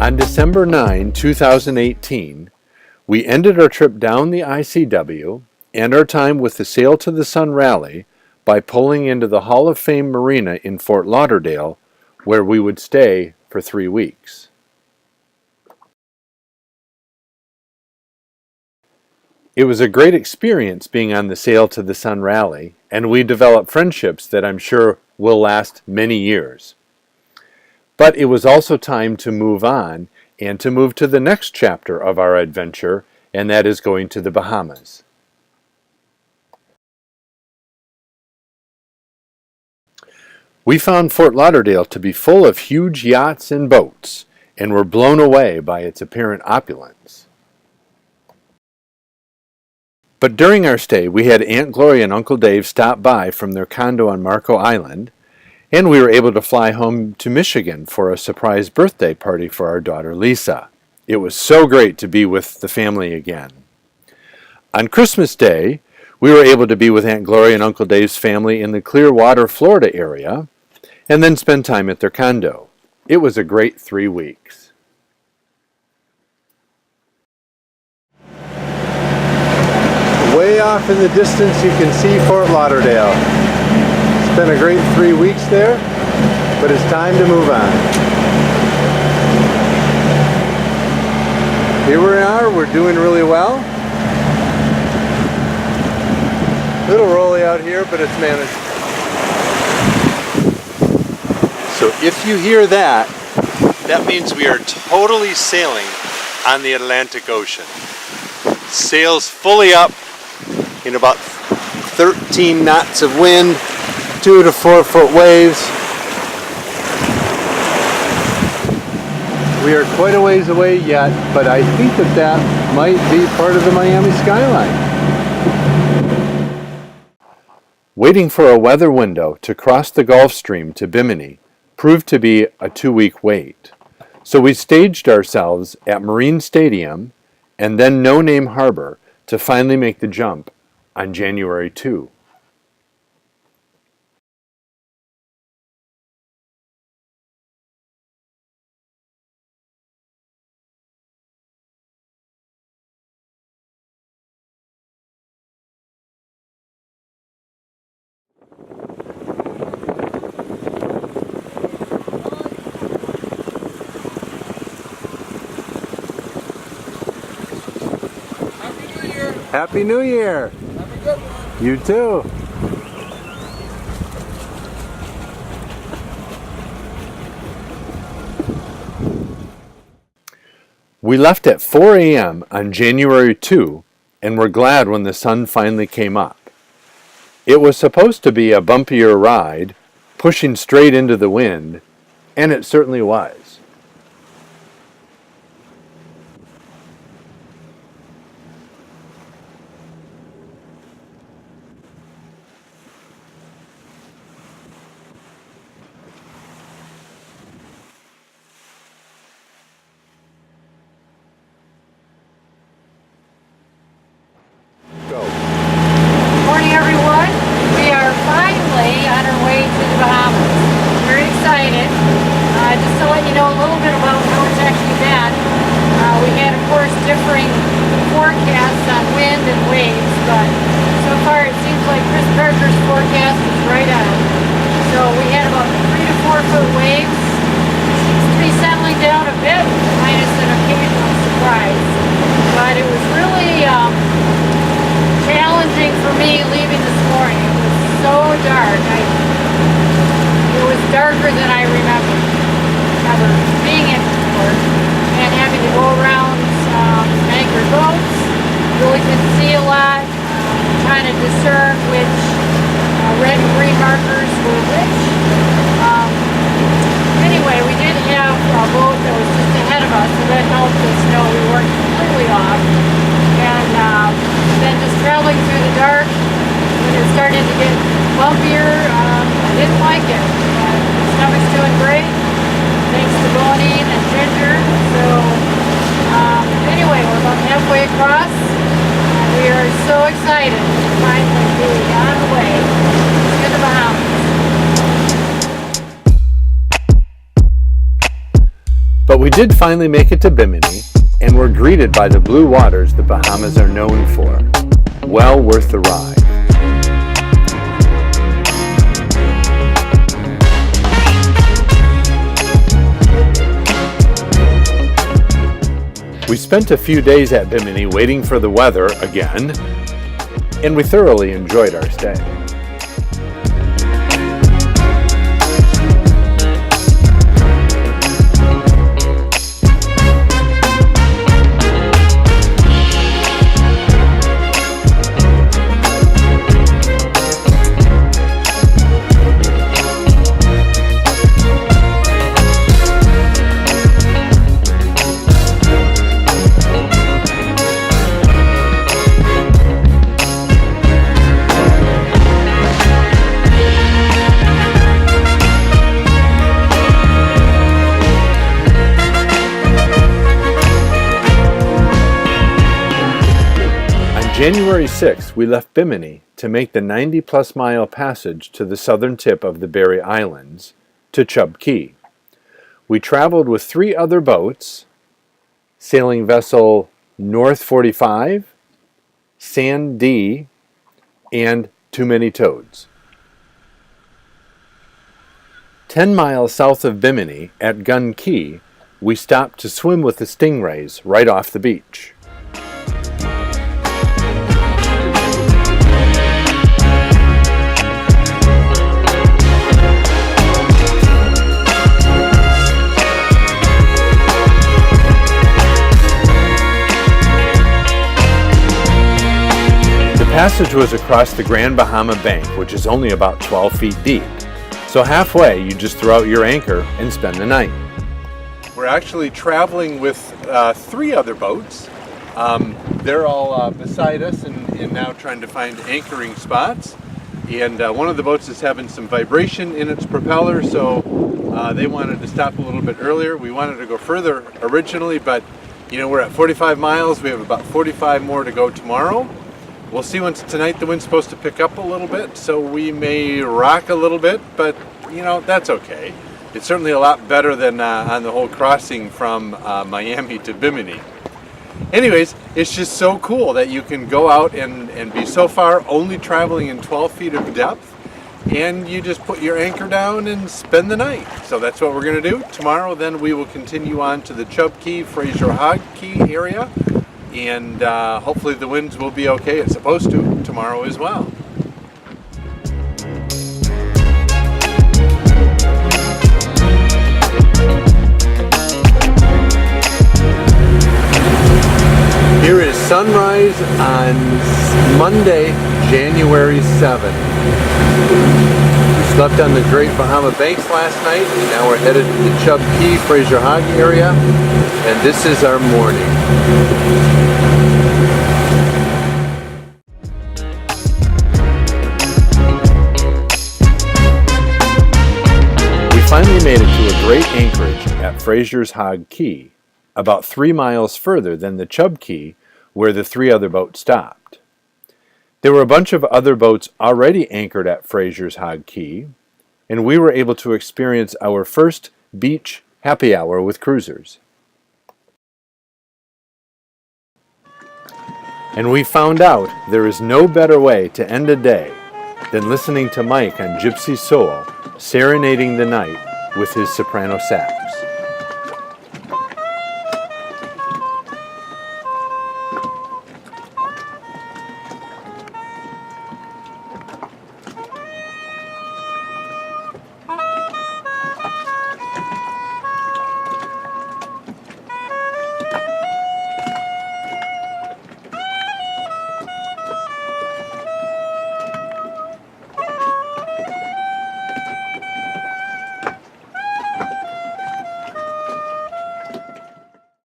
On December 9, 2018, we ended our trip down the ICW and our time with the Sail to the Sun rally by pulling into the Hall of Fame Marina in Fort Lauderdale, where we would stay for 3 weeks. It was a great experience being on the Sail to the Sun rally, and we developed friendships that I'm sure will last many years. But it was also time to move on and to move to the next chapter of our adventure, and that is going to the Bahamas. We found Fort Lauderdale to be full of huge yachts and boats, and were blown away by its apparent opulence. But during our stay, we had Aunt Gloria and Uncle Dave stop by from their condo on Marco Island, and we were able to fly home to Michigan for a surprise birthday party for our daughter Lisa. It was so great to be with the family again. On Christmas Day, we were able to be with Aunt Gloria and Uncle Dave's family in the Clearwater, Florida area, and then spend time at their condo. It was a great 3 weeks. Way off in the distance you can see Fort Lauderdale. It's been a great 3 weeks there, but it's time to move on. Here we are, we're doing really well. Little rolly out here, but it's managed. So if you hear that, that means we are totally sailing on the Atlantic Ocean. Sails fully up in about 13 knots of wind, 2 to 4 foot waves. We are quite a ways away yet, but I think that might be part of the Miami skyline. Waiting for a weather window to cross the Gulf Stream to Bimini proved to be a 2-week wait. So we staged ourselves at Marine Stadium and then No Name Harbor to finally make the jump on January 2. Happy New Year! Have a good one. You too! We left at 4 a.m. on January 2 and were glad when the sun finally came up. It was supposed to be a bumpier ride, pushing straight into the wind, and it certainly was. Differing forecasts on wind and waves, but so far it seems like Chris Parker's forecast is right on. So we had about 3 to 4 foot waves. It seems to be settling down a bit, minus an occasional surprise. But it was really challenging for me leaving this morning. It was so dark. It was darker than I remember ever being in port and having to go around anchored boats. Really couldn't see a lot, trying to discern which red and green markers were which. Anyway, we did have a boat that was just ahead of us, so that helped us know we weren't completely off. And then just traveling through the dark, when it started to get bumpier, I didn't like it. My stomach's doing great, thanks to Bonine and Ginger. So anyway, we're about halfway across, and we are so excited to finally be on the way to the Bahamas. But we did finally make it to Bimini, and were greeted by the blue waters the Bahamas are known for. Well worth the ride. We spent a few days at Bimini waiting for the weather again, and we thoroughly enjoyed our stay. January 6th, we left Bimini to make the 90-plus mile passage to the southern tip of the Berry Islands, to Chub Key. We traveled with 3 other boats, sailing vessel North 45, Sand D, and Too Many Toads. 10 miles south of Bimini, at Gun Key, we stopped to swim with the stingrays right off the beach. The passage was across the Grand Bahama Bank, which is only about 12 feet deep. So halfway, you just throw out your anchor and spend the night. We're actually traveling with 3 other boats. They're all beside us and now trying to find anchoring spots. And one of the boats is having some vibration in its propeller, so they wanted to stop a little bit earlier. We wanted to go further originally, but we're at 45 miles. We have about 45 more to go tomorrow. We'll see once tonight the wind's supposed to pick up a little bit, so we may rock a little bit, but that's okay. It's certainly a lot better than on the whole crossing from Miami to Bimini. Anyways, it's just so cool that you can go out and be so far only traveling in 12 feet of depth, and you just put your anchor down and spend the night. So that's what we're going to do. Tomorrow then we will continue on to the Chub Key, Frazer Hog Key area. And hopefully the winds will be okay. It's supposed to tomorrow as well. Here is sunrise on Monday, January 7th. We slept on the Great Bahama Banks last night, and now we're headed to the Chub Key, Frazer Hog area, and this is our morning. Finally made it to a great anchorage at Frazer's Hog Key, about 3 miles further than the Chub Key where the 3 other boats stopped. There were a bunch of other boats already anchored at Frazer's Hog Key, and we were able to experience our first beach happy hour with cruisers. And we found out there is no better way to end a day than listening to Mike on Gypsy Soul serenading the night with his soprano sax.